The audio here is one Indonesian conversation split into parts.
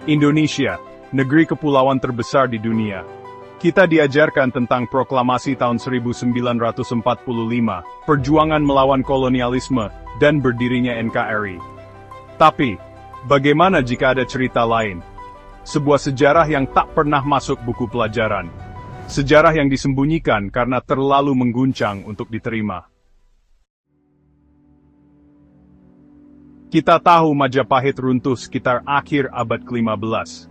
Indonesia, negeri kepulauan terbesar di dunia. Kita diajarkan tentang proklamasi tahun 1945, perjuangan melawan kolonialisme, dan berdirinya NKRI. Tapi, bagaimana jika ada cerita lain? Sebuah sejarah yang tak pernah masuk buku pelajaran. Sejarah yang disembunyikan karena terlalu mengguncang untuk diterima. Kita tahu Majapahit runtuh sekitar akhir abad ke-15.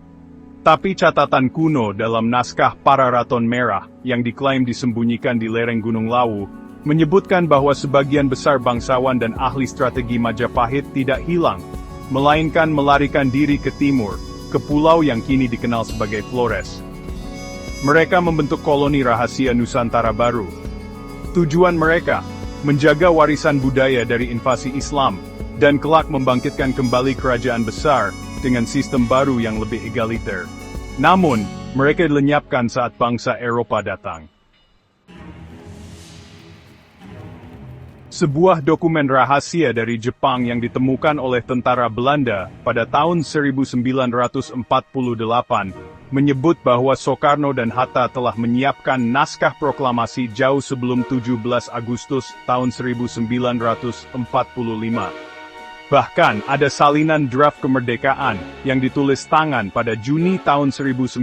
Tapi catatan kuno dalam naskah Pararaton Merah yang diklaim disembunyikan di lereng Gunung Lawu, menyebutkan bahwa sebagian besar bangsawan dan ahli strategi Majapahit tidak hilang, melainkan melarikan diri ke timur, ke pulau yang kini dikenal sebagai Flores. Mereka membentuk koloni rahasia Nusantara baru. Tujuan mereka, menjaga warisan budaya dari invasi Islam, dan kelak membangkitkan kembali kerajaan besar, dengan sistem baru yang lebih egaliter. Namun, mereka dilenyapkan saat bangsa Eropa datang. Sebuah dokumen rahasia dari Jepang yang ditemukan oleh tentara Belanda pada tahun 1948 menyebut bahwa Soekarno dan Hatta telah menyiapkan naskah proklamasi jauh sebelum 17 Agustus tahun 1945. Bahkan ada salinan draft kemerdekaan yang ditulis tangan pada Juni tahun 1944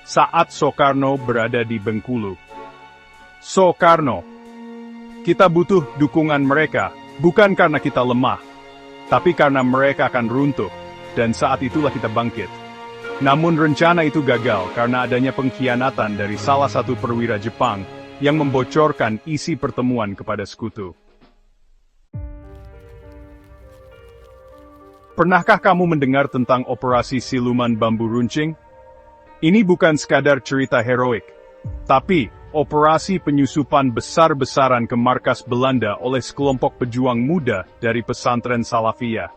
saat Soekarno berada di Bengkulu. Soekarno, kita butuh dukungan mereka, bukan karena kita lemah, tapi karena mereka akan runtuh, dan saat itulah kita bangkit. Namun rencana itu gagal karena adanya pengkhianatan dari salah satu perwira Jepang yang membocorkan isi pertemuan kepada sekutu. Pernahkah kamu mendengar tentang operasi siluman bambu runcing? Ini bukan sekadar cerita heroik, tapi operasi penyusupan besar-besaran ke markas Belanda oleh sekelompok pejuang muda dari pesantren Salafiyah.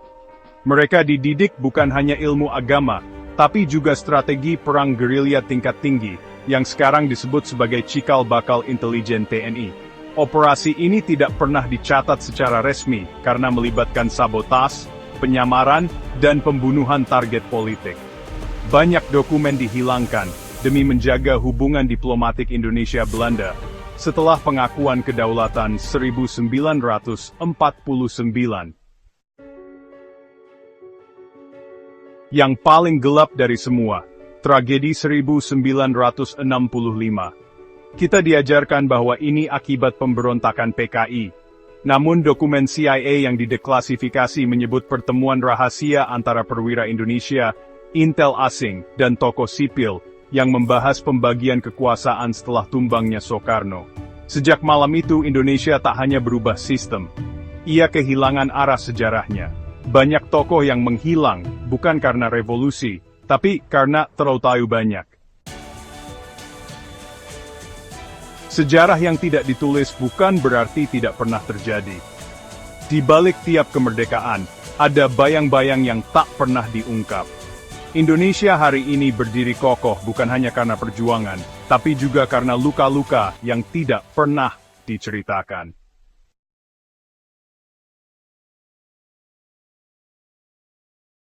Mereka dididik bukan hanya ilmu agama, tapi juga strategi perang gerilya tingkat tinggi, yang sekarang disebut sebagai cikal bakal intelijen TNI. Operasi ini tidak pernah dicatat secara resmi karena melibatkan sabotas, penyamaran, dan pembunuhan target politik. Banyak dokumen dihilangkan demi menjaga hubungan diplomatik Indonesia-Belanda setelah pengakuan kedaulatan 1949. Yang paling gelap dari semua, tragedi 1965. Kita diajarkan bahwa ini akibat pemberontakan PKI. Namun dokumen CIA yang dideklasifikasi menyebut pertemuan rahasia antara perwira Indonesia, intel asing, dan tokoh sipil, yang membahas pembagian kekuasaan setelah tumbangnya Soekarno. Sejak malam itu Indonesia tak hanya berubah sistem, ia kehilangan arah sejarahnya. Banyak tokoh yang menghilang, bukan karena revolusi, tapi karena terlalu tahu banyak. Sejarah yang tidak ditulis bukan berarti tidak pernah terjadi. Di balik tiap kemerdekaan, ada bayang-bayang yang tak pernah diungkap. Indonesia hari ini berdiri kokoh bukan hanya karena perjuangan, tapi juga karena luka-luka yang tidak pernah diceritakan.